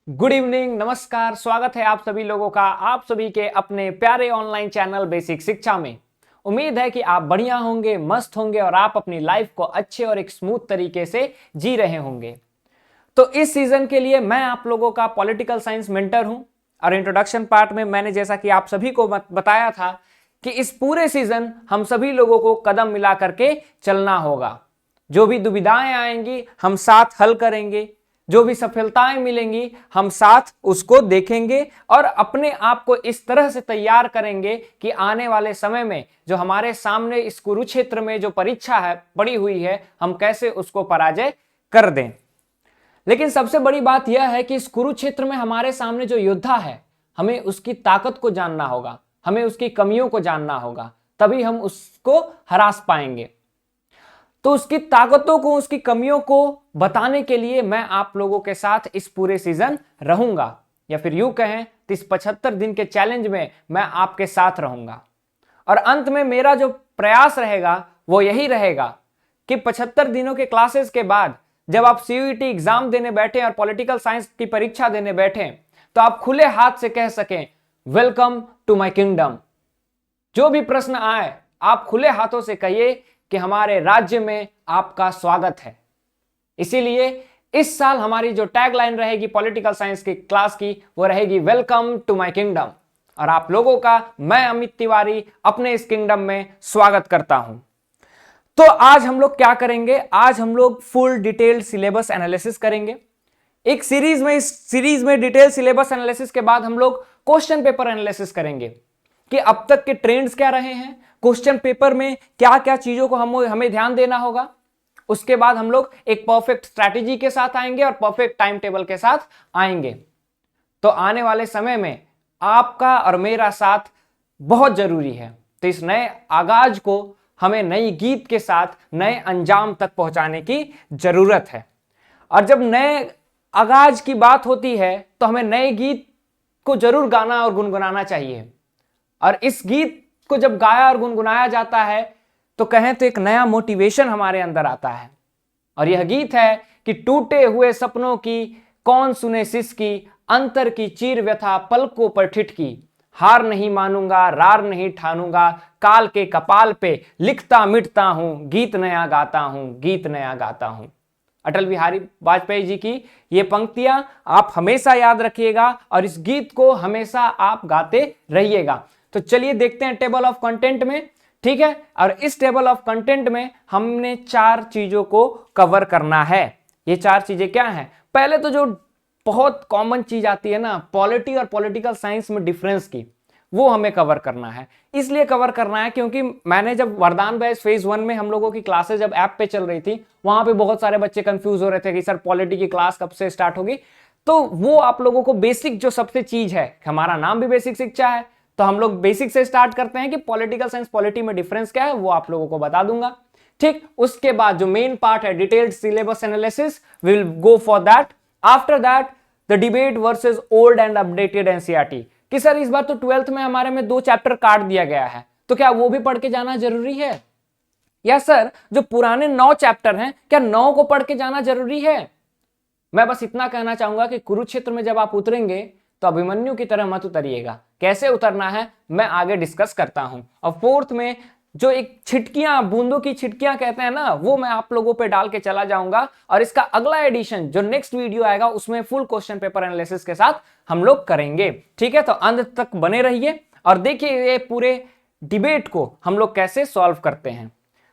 Good evening, नमस्कार। स्वागत है आप सभी लोगों का आप सभी के अपने प्यारे ऑनलाइन चैनल बेसिक शिक्षा में। उम्मीद है कि आप बढ़िया होंगे, मस्त होंगे और आप अपनी लाइफ को अच्छे और एक स्मूथ तरीके से जी रहे होंगे। तो इस सीजन के लिए मैं आप लोगों का पॉलिटिकल साइंस मेंटर हूं और इंट्रोडक्शन पार्ट में मैंने जैसा कि आप सभी को बताया था कि इस पूरे सीजन हम सभी लोगों को कदम मिला करके चलना होगा। जो भी दुविधाएं आएंगी हम साथ हल करेंगे, जो भी सफलताएं मिलेंगी हम साथ उसको देखेंगे और अपने आप को इस तरह से तैयार करेंगे कि आने वाले समय में जो हमारे सामने इस कुरुक्षेत्र में जो परीक्षा है पड़ी हुई है, हम कैसे उसको पराजय कर दें। लेकिन सबसे बड़ी बात यह है कि इस कुरुक्षेत्र में हमारे सामने जो योद्धा है, हमें उसकी ताकत को जानना होगा, हमें उसकी कमियों को जानना होगा, तभी हम उसको हरा पाएंगे। तो उसकी ताकतों को, उसकी कमियों को बताने के लिए मैं आप लोगों के साथ इस पूरे सीजन रहूंगा, या फिर यूं कहें तो इस 75 दिन के चैलेंज में मैं आपके साथ रहूंगा। और अंत में मेरा जो प्रयास रहेगा वो यही रहेगा कि 75 दिनों के क्लासेस के बाद जब आप CUET एग्जाम देने बैठे और पॉलिटिकल साइंस की परीक्षा देने बैठे तो आप खुले हाथ से कह सकें, वेलकम टू माई किंगडम। जो भी प्रश्न आए आप खुले हाथों से कहिए कि हमारे राज्य में आपका स्वागत है। इसीलिए इस साल हमारी जो टैगलाइन रहेगी पॉलिटिकल साइंस की क्लास की, वो रहेगी वेलकम टू माय किंगडम। और आप लोगों का मैं अमित तिवारी अपने इस किंगडम में स्वागत करता हूं। तो आज हम लोग क्या करेंगे? आज हम लोग फुल डिटेल्ड सिलेबस एनालिसिस करेंगे एक सीरीज में। इस सीरीज में डिटेल सिलेबस एनालिसिस के बाद हम लोग क्वेश्चन पेपर एनालिसिस करेंगे कि अब तक के ट्रेंड्स क्या रहे हैं, क्वेश्चन पेपर में क्या क्या चीजों को हमें ध्यान देना होगा। उसके बाद हम लोग एक परफेक्ट स्ट्रैटेजी के साथ आएंगे और परफेक्ट टाइम टेबल के साथ आएंगे। तो आने वाले समय में आपका और मेरा साथ बहुत जरूरी है। तो इस नए आगाज को हमें नई गीत के साथ नए अंजाम तक पहुंचाने की जरूरत है। और जब नए आगाज की बात होती है तो हमें नए गीत को जरूर गाना और गुनगुनाना चाहिए। और इस गीत को जब गाया और गुनगुनाया जाता है तो कहें तो एक नया मोटिवेशन हमारे अंदर आता है। और यह गीत है कि टूटे हुए सपनों की कौन सुने सिसकी, अंतर की चीर व्यथा पलकों पर ठिठकी, हार नहीं मानूंगा रार नहीं ठानूंगा, काल के कपाल पे लिखता मिटता हूं, गीत नया गाता हूं, गीत नया गाता हूं। अटल बिहारी वाजपेयी जी की ये पंक्तियां आप हमेशा याद रखिएगा और इस गीत को हमेशा आप गाते रहिएगा। तो चलिए देखते हैं टेबल ऑफ कंटेंट में, ठीक है। और इस टेबल ऑफ कंटेंट में हमने 4 चीजों को कवर करना है। ये 4 चीजें क्या हैं? पहले तो जो बहुत कॉमन चीज आती है ना, पॉलिटी और पॉलिटिकल साइंस में डिफरेंस की, वो हमें कवर करना है। इसलिए कवर करना है क्योंकि मैंने जब वरदान बैच फेज 1 में हम लोगों की क्लासेस जब ऐप पे चल रही थी, वहां पे बहुत सारे बच्चे कंफ्यूज हो रहे थे कि सर पॉलिटी की क्लास कब से स्टार्ट होगी। तो वो आप लोगों को बेसिक जो सबसे चीज है, हमारा नाम भी बेसिक शिक्षा है, तो हम लोग बेसिक से स्टार्ट करते हैं कि पॉलिटिकल साइंस पॉलिटी में डिफरेंस क्या है, वो आप लोगों को बता दूंगा, ठीक। उसके बाद जो मेन पार्ट है detailed syllabus analysis, we will go for that. After that the debate versus old and updated NCERT. कि सर इस बार तो 12th में हमारे में 2 चैप्टर काट दिया गया है, तो क्या वो भी पढ़ के जाना जरूरी है? या सर जो पुराने 9 चैप्टर हैं, क्या 9 को पढ़ के जाना जरूरी है? मैं बस इतना कहना चाहूंगा कि कुरुक्षेत्र में जब आप उतरेंगे तो अभिमन्यु की तरह मत उतरिएगा। कैसे उतरना है मैं आगे डिस्कस करता हूं। और 4th में जो एक छिटकियां, बूंदों की छिटकियां कहते हैं ना, वो मैं आप लोगों पे डाल के चला जाऊंगा। और इसका अगला एडिशन जो नेक्स्ट वीडियो आएगा उसमें फुल क्वेश्चन पेपर एनालिसिस के साथ हम लोग करेंगे, ठीक है। तो अंत तक बने रहिए और देखिए ये पूरे डिबेट को हम लोग कैसे सॉल्व करते हैं।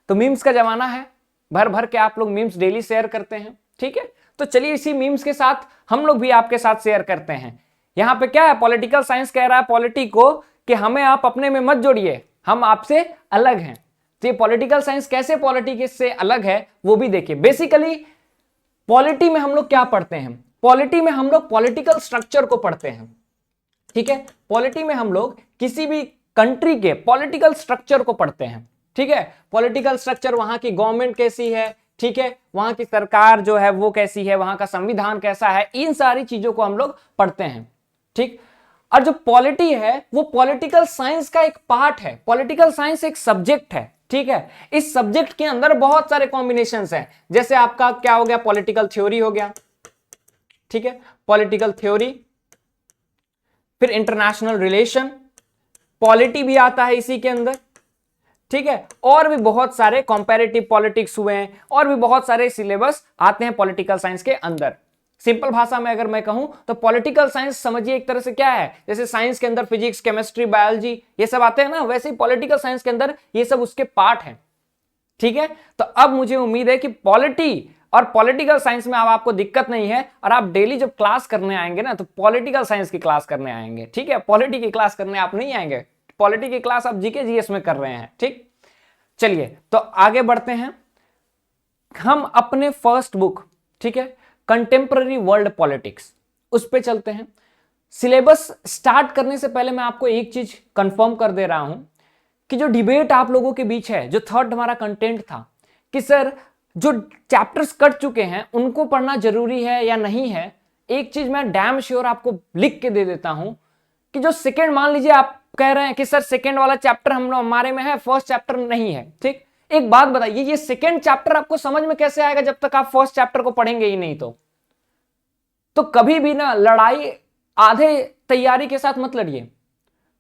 तो मीम्स का जमाना है, भर भर के आप लोग मीम्स डेली शेयर करते हैं, ठीक है। तो चलिए इसी मीम्स के साथ हम लोग भी आपके साथ शेयर करते हैं। यहां पे क्या है, पॉलिटिकल साइंस कह रहा है पॉलिटी को कि हमें आप अपने में मत जोड़िए, हम आपसे अलग हैं। तो ये पॉलिटिकल साइंस कैसे पॉलिटी से अलग है वो भी देखिए। बेसिकली पॉलिटी में हम लोग क्या पढ़ते हैं? पॉलिटी में हम लोग पॉलिटिकल स्ट्रक्चर को पढ़ते हैं, ठीक है। पॉलिटी में हम लोग किसी भी कंट्री के पॉलिटिकल स्ट्रक्चर को पढ़ते हैं, ठीक है। पॉलिटिकल स्ट्रक्चर, वहां की गवर्नमेंट कैसी है, ठीक है, वहां की सरकार जो है वो कैसी है, वहां का संविधान कैसा है, इन सारी चीजों को हम लोग पढ़ते हैं, ठीक। और जो पॉलिटी है वो पॉलिटिकल साइंस का एक पार्ट है। पॉलिटिकल साइंस एक सब्जेक्ट है, ठीक है। इस सब्जेक्ट के अंदर बहुत सारे कॉम्बिनेशंस हैं। जैसे आपका क्या हो गया, पॉलिटिकल थ्योरी हो गया, ठीक है। पॉलिटिकल थ्योरी, फिर इंटरनेशनल रिलेशन, पॉलिटी भी आता है इसी के अंदर, ठीक है। और भी बहुत सारे कंपैरेटिव पॉलिटिक्स हुए हैं, और भी बहुत सारे सिलेबस आते हैं पॉलिटिकल साइंस के अंदर। सिंपल भाषा में अगर मैं कहूं तो पॉलिटिकल साइंस समझिए एक तरह से क्या है, जैसे साइंस के अंदर फिजिक्स, केमिस्ट्री, बायोलॉजी ये सब आते हैं ना, वैसे ही पॉलिटिकल साइंस के अंदर ये सब उसके पार्ट हैं, ठीक है। तो अब मुझे उम्मीद है कि पॉलिटी और पॉलिटिकल साइंस में अब आपको दिक्कत नहीं है, और आप डेली जब क्लास करने आएंगे ना तो पॉलिटिकल साइंस की क्लास करने आएंगे, ठीक है। पॉलिटी की क्लास करने आप नहीं आएंगे, पॉलिटी की क्लास आप जीके जीएस में कर रहे हैं, ठीक। चलिए तो आगे बढ़ते हैं, हम अपने फर्स्ट बुक, ठीक है, कंटेम्पररी वर्ल्ड पॉलिटिक्स, उस पे चलते हैं। सिलेबस स्टार्ट करने से पहले मैं आपको एक चीज कंफर्म कर दे रहा हूं कि जो डिबेट आप लोगों के बीच है, जो थर्ड हमारा कंटेंट था कि सर जो चैप्टर्स कट चुके हैं उनको पढ़ना जरूरी है या नहीं है, एक चीज मैं डैम श्योर आपको लिख के दे देता हूं कि जो सेकेंड, मान लीजिए आप कह रहे हैं कि सर सेकेंड वाला चैप्टर हमारे में है, फर्स्ट चैप्टर नहीं है, ठीक। एक बात बताइए, ये सेकेंड चैप्टर आपको समझ में कैसे आएगा जब तक आप फर्स्ट चैप्टर को पढ़ेंगे ही नहीं? तो कभी भी ना लड़ाई आधे तैयारी के साथ मत लड़िए।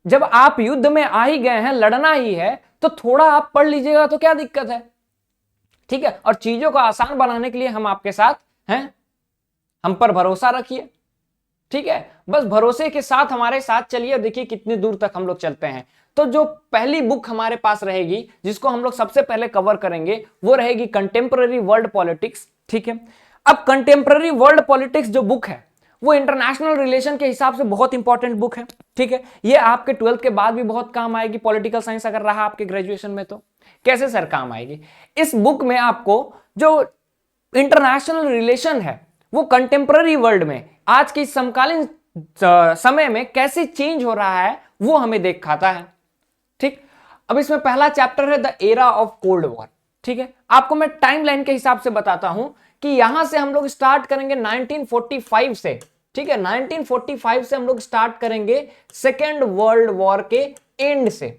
जब आप युद्ध में आ ही गए हैं, लड़ना ही है, तो थोड़ा आप पढ़ लीजिएगा तो क्या दिक्कत है, ठीक है। और चीजों को आसान बनाने के लिए हम आपके साथ हैं, हम पर भरोसा रखिए, ठीक है। बस भरोसे के साथ हमारे साथ चलिए और देखिए कितनी दूर तक हम लोग चलते हैं। तो जो पहली बुक हमारे पास रहेगी जिसको हम लोग सबसे पहले कवर करेंगे वो रहेगी कंटेम्पररी वर्ल्ड पॉलिटिक्स, ठीक है। अब कंटेम्पररी वर्ल्ड पॉलिटिक्स जो बुक है वो इंटरनेशनल रिलेशन के हिसाब से बहुत इंपॉर्टेंट बुक है, ठीक है। ये आपके 12th के बाद भी बहुत काम आएगी, पॉलिटिकल साइंस अगर रहा आपके ग्रेजुएशन में तो। कैसे सर काम आएगी? इस बुक में आपको जो इंटरनेशनल रिलेशन है वो कंटेम्पररी वर्ल्ड में आज के समकालीन समय में कैसे चेंज हो रहा है वो हमें दिखाता है, ठीक। अब इसमें पहला चैप्टर है the era of cold war, ठीक है। आपको मैं टाइमलाइन के हिसाब से बताता हूं कि यहां से हम लोग स्टार्ट करेंगे 1945 से, ठीक है। 1945 से हम लोग स्टार्ट करेंगे सेकेंड वर्ल्ड वॉर के एंड से।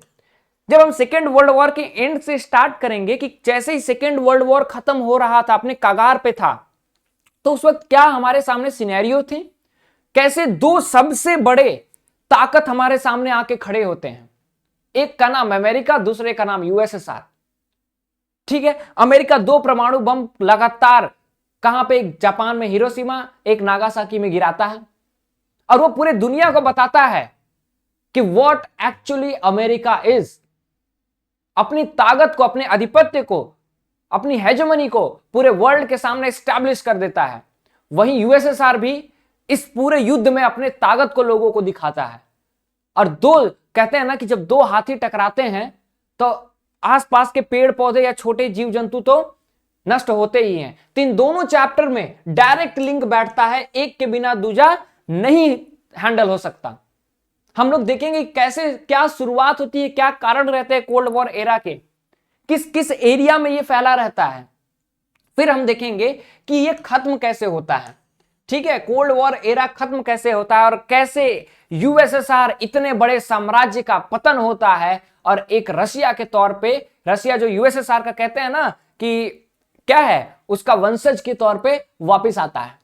जब हम सेकेंड वर्ल्ड वॉर के एंड से स्टार्ट करेंगे कि जैसे ही सेकेंड वर्ल्ड वॉर खत्म हो रहा था, अपने कगार पे था, तो उस वक्त क्या हमारे सामने सिनेरियो थे, कैसे दो सबसे बड़े ताकत हमारे सामने आके खड़े होते हैं। एक का नाम अमेरिका, दूसरे का नाम यूएसएसआर, ठीक है। अमेरिका 2 परमाणु बम लगातार कहां पे, एक जापान में हिरोशिमा, एक नागासाकी में गिराता है, और वो पूरे दुनिया को बताता है कि व्हाट एक्चुअली अमेरिका इज। अपनी ताकत को, अपने आधिपत्य को, अपनी हेजेमनी को पूरे वर्ल्ड के सामने स्टैब्लिश कर देता है। वहीं यूएसएसआर भी इस पूरे युद्ध में अपने ताकत को लोगों को दिखाता है। और दो कहते हैं ना कि जब दो हाथी टकराते हैं तो आसपास के पेड़ पौधे या छोटे जीव जंतु तो नष्ट होते ही हैं। तो इन दोनों चैप्टर में डायरेक्ट लिंक बैठता है, एक के बिना दूजा नहीं हैंडल हो सकता। हम लोग देखेंगे कैसे, क्या शुरुआत होती है, क्या कारण रहते हैं कोल्ड वॉर एरा के, किस किस एरिया में ये फैला रहता है, फिर हम देखेंगे कि ये खत्म कैसे होता है, ठीक है। कोल्ड वॉर एरा खत्म कैसे होता है और कैसे यूएसएसआर इतने बड़े साम्राज्य का पतन होता है और एक रशिया के तौर पे, रशिया जो यूएसएसआर का कहते हैं ना कि क्या है, उसका वंशज के तौर पे वापस आता है।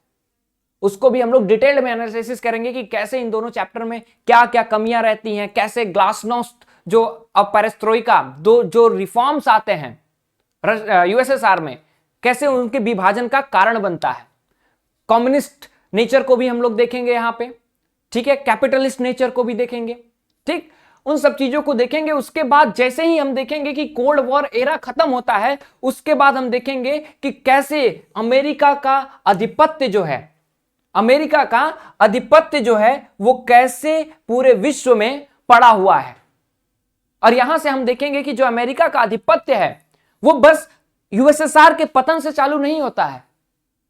उसको भी हम लोग डिटेल्ड में एनालिसिस करेंगे कि कैसे इन दोनों चैप्टर में क्या क्या कमियां रहती हैं, कैसे ग्लासनोस्ट जो अब पेरेस्ट्रोइका दो जो रिफॉर्म्स आते हैं यूएसएसआर में, कैसे उनके विभाजन का कारण बनता है। कम्युनिस्ट नेचर को भी हम लोग देखेंगे यहां पे, ठीक है। कैपिटलिस्ट नेचर को भी देखेंगे, ठीक। उन सब चीजों को देखेंगे। उसके बाद जैसे ही हम देखेंगे कि कोल्ड वॉर एरा खत्म होता है, उसके बाद हम देखेंगे कि कैसे अमेरिका का आधिपत्य जो है, अमेरिका का आधिपत्य जो है वो कैसे पूरे विश्व में पड़ा हुआ है। और यहां से हम देखेंगे कि जो अमेरिका का आधिपत्य है वो बस यूएसएसआर के पतन से चालू नहीं होता है।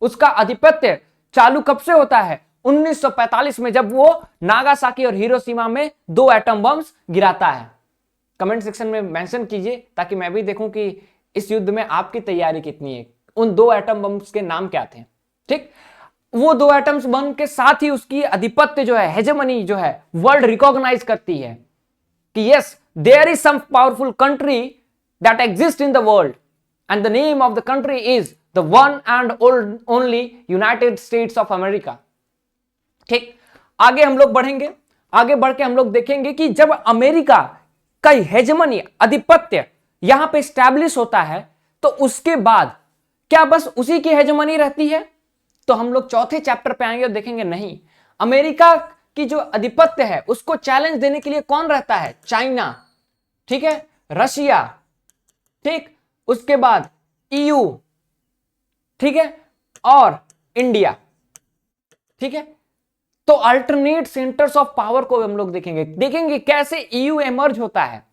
उसका आधिपत्य चालू कब से होता है? 1945 में, जब वो नागासाकी और हिरोशिमा में 2 एटम बम्स गिराता है। कमेंट सेक्शन में मेंशन कीजिए ताकि मैं भी देखूं कि इस युद्ध में आपकी तैयारी कितनी है। उन 2 एटम बम्स के नाम क्या थे, ठीक। वो 2 एटम्स बम के साथ ही उसकी आधिपत्य जो है, हेजेमनी जो है, वर्ल्ड रिकॉग्नाइज करती है कि yes there is some powerful country that exist in the world and the name of the country is the one and only United States of America. ठीक, आगे हम लोग बढ़ेंगे। आगे बढ़ के हम लोग देखेंगे कि जब अमेरिका का हेजेमनी, आधिपत्य यहां पे स्टैब्लिश होता है तो उसके बाद क्या बस उसी की हेजेमनी रहती है? तो हम लोग चौथे चैप्टर पे आएंगे और देखेंगे नहीं, अमेरिका की जो आधिपत्य है उसको चैलेंज देने के लिए कौन रहता है? चाइना, ठीक है, रशिया, ठीक, उसके बाद ईयू, ठीक है, और इंडिया, ठीक है। तो अल्टरनेट सेंटर्स ऑफ पावर को हम लोग देखेंगे कैसे ईयू एमर्ज होता है,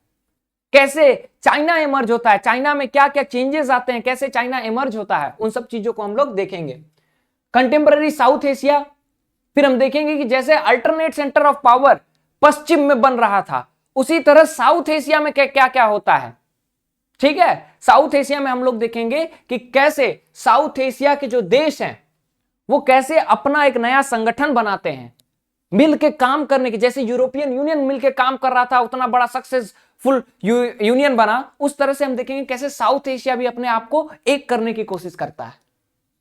कैसे चाइना एमर्ज होता है, चाइना में क्या क्या चेंजेस आते हैं, कैसे चाइना एमर्ज होता है, उन सब चीजों को हम लोग देखेंगे। कंटेम्पररी साउथ एशिया, फिर हम देखेंगे कि जैसे अल्टरनेट सेंटर ऑफ पावर पश्चिम में बन रहा था उसी तरह साउथ एशिया में क्या क्या होता है, ठीक है। साउथ एशिया में हम लोग देखेंगे कि कैसे साउथ एशिया के जो देश हैं वो कैसे अपना एक नया संगठन बनाते हैं मिलके काम करने की। जैसे यूरोपियन यूनियन मिलके काम कर रहा था, उतना बड़ा सक्सेसफुल यूनियन बना, उस तरह से हम देखेंगे कैसे साउथ एशिया भी अपने आप को एक करने की कोशिश करता है,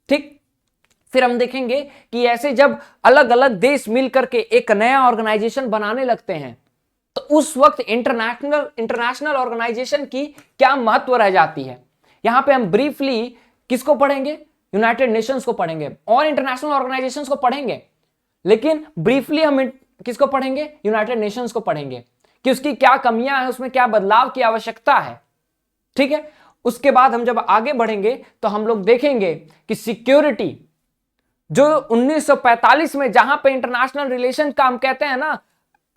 ठीक। फिर हम देखेंगे कि ऐसे जब अलग अलग देश मिलकर के एक नया ऑर्गेनाइजेशन बनाने लगते हैं तो उस वक्त इंटरनेशनल ऑर्गेनाइजेशन की क्या महत्व रह जाती है। यहां पे हम ब्रीफली किसको पढ़ेंगे? यूनाइटेड नेशंस को पढ़ेंगे और इंटरनेशनल ऑर्गेनाइजेशंस को पढ़ेंगे, लेकिन ब्रीफली हम किसको पढ़ेंगे? यूनाइटेड नेशंस को पढ़ेंगे कि उसकी क्या कमियां हैं, उसमें क्या बदलाव की आवश्यकता है, ठीक है। उसके बाद हम जब आगे बढ़ेंगे तो हम लोग देखेंगे कि सिक्योरिटी जो 1945 में जहां पे इंटरनेशनल रिलेशन का हम कहते हैं ना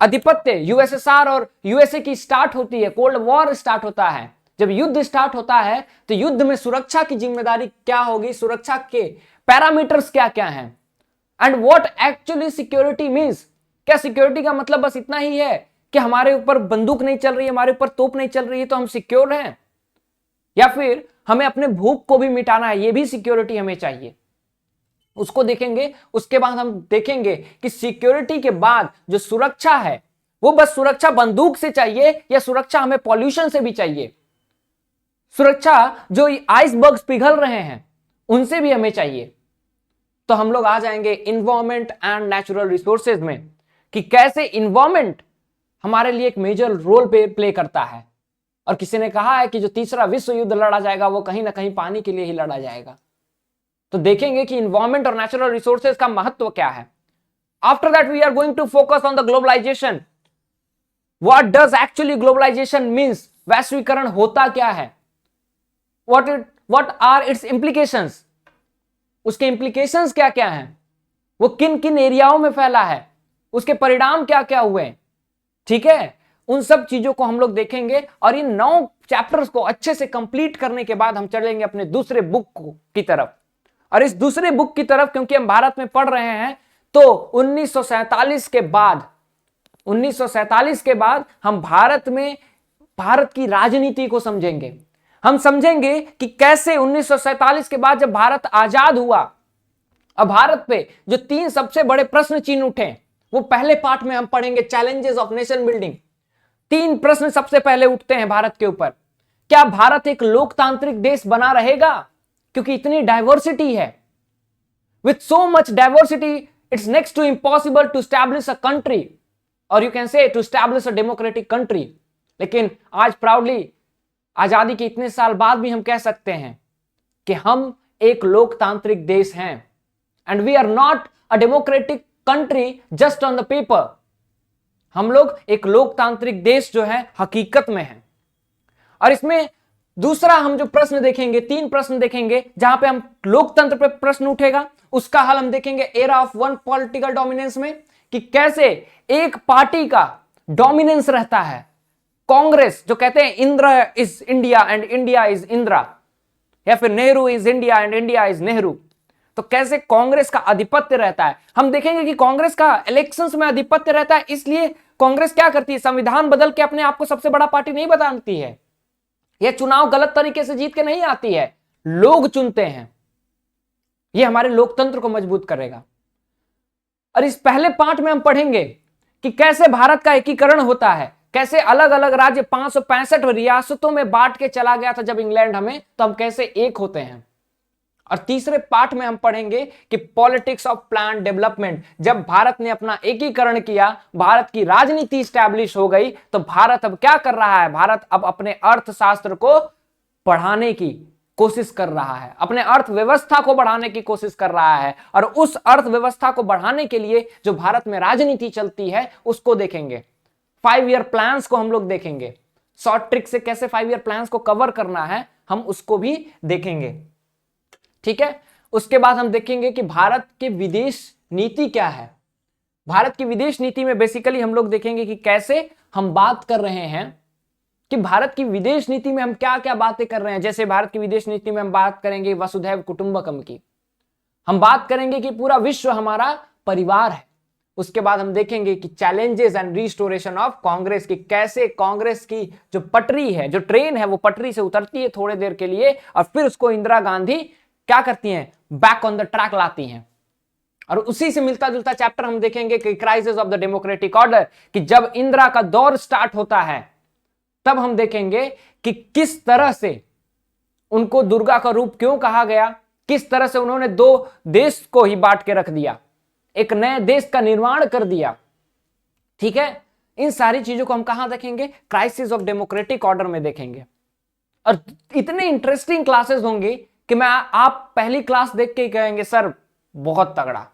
आधिपत्य यूएसएसआर और यूएसए की स्टार्ट होती है, कोल्ड वॉर स्टार्ट होता है। जब युद्ध स्टार्ट होता है तो युद्ध में सुरक्षा की जिम्मेदारी क्या होगी, सुरक्षा के पैरामीटर्स क्या क्या हैं, and what actually security means. क्या सिक्योरिटी का मतलब बस इतना ही है कि हमारे ऊपर बंदूक नहीं चल रही है, हमारे ऊपर तोप नहीं चल रही है तो हम सिक्योर हैं, या फिर हमें अपने भूख को भी मिटाना है, ये भी सिक्योरिटी हमें चाहिए, उसको देखेंगे। उसके बाद हम देखेंगे कि सिक्योरिटी के बाद जो सुरक्षा है वो बस सुरक्षा बंदूक से चाहिए या सुरक्षा हमें पॉल्यूशन से भी चाहिए, सुरक्षा जो आइसबर्ग्स पिघल रहे हैं उनसे भी हमें चाहिए। तो हम लोग आ जाएंगे इन्वायरमेंट एंड नेचुरल रिसोर्सेज में कि कैसे इन्वायरमेंट हमारे लिए एक मेजर रोल प्ले करता है। और किसी ने कहा है कि जो तीसरा विश्व युद्ध लड़ा जाएगा वो कहीं ना कहीं पानी के लिए ही लड़ा जाएगा। तो देखेंगे कि इन्वायरमेंट और नेचुरल रिसोर्सेज का महत्व क्या है। After that we are going to focus on the globalisation. What does actually globalisation means? वैश्वीकरण होता क्या है? What are its implications? उसके इंप्लीकेशंस क्या क्या हैं? वो किन किन एरियाओं में फैला है? उसके परिणाम क्या क्या हुए? ठीक है, उन सब चीजों को हम लोग देखेंगे और इन 9 चैप्टर्स को अच्छे से कंप्लीट करने के बाद हम चलेंगे अपने दूसरे बुक की तरफ। और इस दूसरे बुक की तरफ क्योंकि हम भारत में पढ़ रहे हैं तो 1947 के बाद हम भारत की राजनीति को समझेंगे। हम समझेंगे कि कैसे 1947 के बाद जब भारत आजाद हुआ, अब भारत पे जो 3 सबसे बड़े प्रश्न चिन्ह उठे वो पहले पार्ट में हम पढ़ेंगे, चैलेंजेस ऑफ नेशन बिल्डिंग। 3 प्रश्न सबसे पहले उठते हैं भारत के ऊपर। क्या भारत एक लोकतांत्रिक देश बना रहेगा? क्योंकि इतनी डाइवर्सिटी है, with so much diversity it's next to impossible to establish a country, और you can say to establish a democratic country. लेकिन आज प्राउडली आजादी के इतने साल बाद भी हम कह सकते हैं कि हम एक लोकतांत्रिक देश हैं, and we are not a democratic country just on the paper. हम लोग एक लोकतांत्रिक देश जो है हकीकत में है। और इसमें दूसरा हम जो प्रश्न देखेंगे, 3 प्रश्न देखेंगे जहां पे हम लोकतंत्र पे प्रश्न उठेगा, उसका हल हम देखेंगे era of one political dominance में, कि कैसे एक पार्टी का डोमिनेंस रहता है। कांग्रेस जो कहते हैं Indra is India and India is Indira, या फिर Nehru is India and India is Nehru, तो कैसे कांग्रेस का आधिपत्य रहता है। हम देखेंगे कि कांग्रेस का इलेक्शंस में आधिपत्य रहता है, इसलिए कांग्रेस क्या करती है, संविधान बदल के अपने आप को सबसे बड़ा पार्टी नहीं बताती है। यह चुनाव गलत तरीके से जीत के नहीं आती है, लोग चुनते हैं। यह हमारे लोकतंत्र को मजबूत करेगा। और इस पहले पार्ट में हम पढ़ेंगे कि कैसे भारत का एकीकरण होता है, कैसे अलग अलग राज्य 565 रियासतों में बांट के चला गया था जब इंग्लैंड हमें, तो हम कैसे एक होते हैं। और तीसरे पार्ट में हम पढ़ेंगे कि पॉलिटिक्स ऑफ प्लान डेवलपमेंट। जब भारत ने अपना एकीकरण किया, भारत की राजनीति स्टैब्लिश हो गई, तो भारत अब क्या कर रहा है? भारत अब अपने अर्थशास्त्र को बढ़ाने की कोशिश कर रहा है, अपने अर्थव्यवस्था को बढ़ाने की कोशिश कर रहा है। और उस अर्थव्यवस्था को बढ़ाने के लिए जो भारत में राजनीति चलती है उसको देखेंगे। 5 ईयर प्लान्स को हम लोग देखेंगे, शॉर्ट ट्रिक से कैसे 5 ईयर प्लान्स को कवर करना है हम उसको भी देखेंगे। ठीक है, उसके बाद हम देखेंगे कि भारत की विदेश नीति क्या है। भारत की विदेश नीति में बेसिकली हम लोग देखेंगे कि कैसे हम बात कर रहे हैं कि भारत की विदेश नीति में हम क्या क्या बातें कर रहे हैं। जैसे भारत की विदेश नीति में हम बात करेंगे वसुधैव कुटुंबकम की, हम बात करेंगे कि पूरा विश्व हमारा परिवार है। उसके बाद हम देखेंगे कि challenges and restoration of Congress, की कैसे कांग्रेस की जो पटरी है, जो ट्रेन है, वो पटरी से उतरती है थोड़े देर के लिए और फिर उसको इंदिरा गांधी क्या करती हैं? बैक ऑन द ट्रैक लाती हैं। और उसी से मिलता जुलता चैप्टर हम देखेंगे कि crisis of the democratic order, कि जब इंदिरा का दौर स्टार्ट होता है तब हम देखेंगे कि किस तरह से उनको दुर्गा का रूप क्यों कहा गया, किस तरह से उन्होंने 2 देश को ही बांट के रख दिया, एक नए देश का निर्माण कर दिया। ठीक है, इन सारी चीजों को हम कहां देखेंगे? क्राइसिस ऑफ डेमोक्रेटिक ऑर्डर में देखेंगे। और इतने इंटरेस्टिंग क्लासेस होंगी कि आप पहली क्लास देख के ही कहेंगे सर बहुत तगड़ा।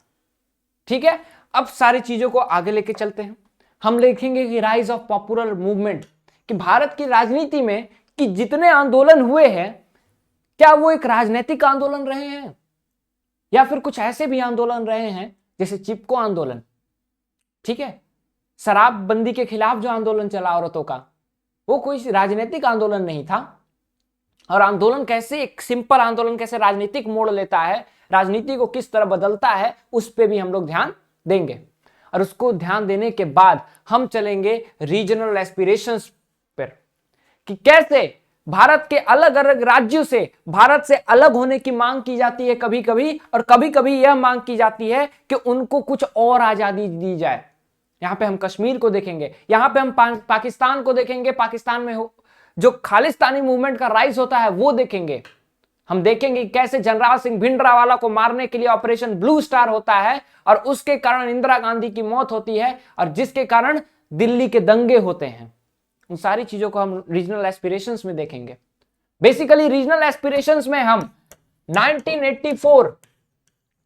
ठीक है, अब सारी चीजों को आगे लेके चलते हैं। हम देखेंगे कि राइज ऑफ पॉपुलर मूवमेंट, कि भारत की राजनीति में कि जितने आंदोलन हुए हैं क्या वो एक राजनीतिक आंदोलन रहे हैं या फिर कुछ ऐसे भी आंदोलन रहे हैं जैसे चिपको आंदोलन। ठीक है, शराबबंदी के खिलाफ जो आंदोलन चला औरतों का, वो कोई राजनीतिक आंदोलन नहीं था। और आंदोलन कैसे, एक सिंपल आंदोलन कैसे राजनीतिक मोड़ लेता है, राजनीति को किस तरह बदलता है, उस पर भी हम लोग ध्यान देंगे। और उसको ध्यान देने के बाद हम चलेंगे रीजनल एस्पिरेशंस पर, कि कैसे भारत के अलग अलग राज्यों से भारत से अलग होने की मांग की जाती है कभी कभी, और कभी कभी यह मांग की जाती है कि उनको कुछ और आजादी दी जाए। यहां पे हम कश्मीर को देखेंगे, यहां पे हम पाकिस्तान को देखेंगे, पाकिस्तान में जो खालिस्तानी मूवमेंट का राइज होता है वो देखेंगे। हम देखेंगे कैसे जनरल सिंह भिंडरावाला को मारने के लिए ऑपरेशन ब्लू स्टार होता है और उसके कारण इंदिरा गांधी की मौत होती है और जिसके कारण दिल्ली के दंगे होते हैं। उन सारी चीजों को हम रीजनल एस्पिरेशंस में देखेंगे। बेसिकली रीजनल एस्पिरेशंस में हम 1984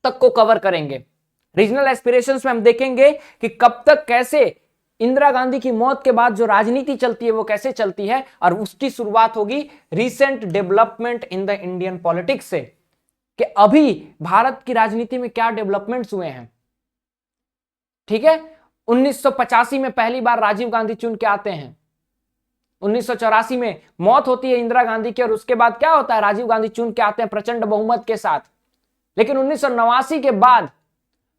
तक को कवर करेंगे। रीजनल एस्पिरेशंस में हम देखेंगे कि कब तक कैसे इंदिरा गांधी की मौत के बाद जो राजनीति चलती है वो कैसे चलती है, और उसकी शुरुआत होगी recent development in the Indian politics से, कि अभी भारत की राजनीति में क्या डेवलपमेंट्स हुए हैं। ठीक है, 1985 में पहली बार राजीव गांधी चुन के आते हैं, 1984 में मौत होती है इंदिरा गांधी की और उसके बाद क्या होता है, राजीव गांधी चुन के आते हैं प्रचंड बहुमत के साथ। लेकिन 1989 के बाद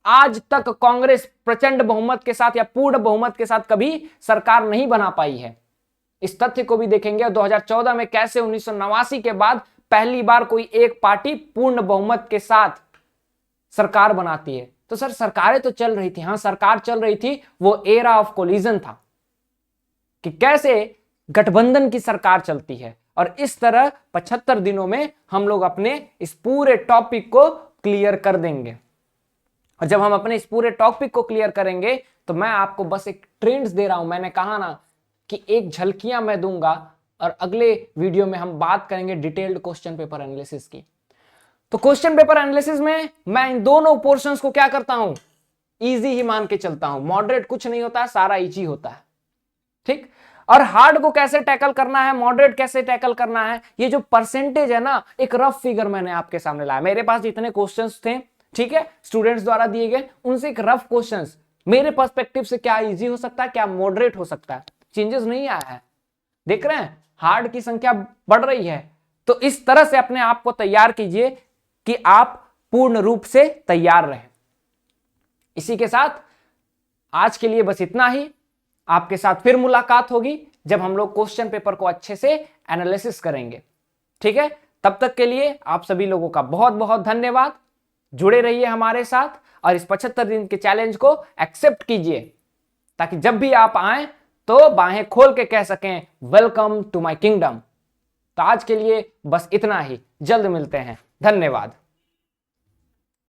आज तक कांग्रेस प्रचंड बहुमत के साथ या पूर्ण बहुमत के साथ कभी सरकार नहीं बना पाई है। इस तथ्य को भी देखेंगे। 2014 में कैसे 1989 के बाद पहली बार कोई एक पार्टी पूर्ण बहुमत के साथ सरकार बनाती है। तो सर सरकारें तो चल रही थी, हाँ सरकार चल रही थी, वो एरा ऑफ कोलिजन था कि कैसे गठबंधन की सरकार चलती है। और इस तरह 75 दिनों में हम लोग अपने इस पूरे टॉपिक को क्लियर कर देंगे। और जब हम अपने इस पूरे टॉपिक को क्लियर करेंगे तो मैं आपको बस एक ट्रेंड्स दे रहा हूं। मैंने कहा ना कि एक झलकियां मैं दूंगा और अगले वीडियो में हम बात करेंगे डिटेल्ड क्वेश्चन पेपर एनालिसिस की। तो क्वेश्चन पेपर एनालिसिस में मैं इन दोनों पोर्शंस को क्या करता हूं, इजी ही मान के चलता हूं। मॉडरेट कुछ नहीं होता है, सारा इजी होता है। ठीक, और हार्ड को कैसे टैकल करना है, मॉडरेट कैसे टैकल करना है, ये जो परसेंटेज है ना, एक रफ फिगर मैंने आपके सामने लाया। मेरे पास जितने क्वेश्चंस थे, ठीक है, स्टूडेंट्स द्वारा दिए गए, उनसे एक रफ क्वेश्चंस मेरे पर्सपेक्टिव से क्या इजी हो सकता है, क्या मॉडरेट हो सकता है, चेंजेस नहीं आया है। देख रहे हैं हार्ड की संख्या बढ़ रही है। तो इस तरह से अपने आप को तैयार कीजिए कि आप पूर्ण रूप से तैयार रहें। इसी के साथ आज के लिए बस इतना ही। आपके साथ फिर मुलाकात होगी जब हम लोग क्वेश्चन पेपर को अच्छे से एनालिसिस करेंगे। ठीक है, तब तक के लिए आप सभी लोगों का बहुत बहुत धन्यवाद। जुड़े रहिए हमारे साथ और इस 75 दिन के चैलेंज को एक्सेप्ट कीजिए ताकि जब भी आप आए तो बाहें खोल के कह सकें वेलकम टू माय किंगडम। तो आज के लिए बस इतना ही, जल्द मिलते हैं, धन्यवाद।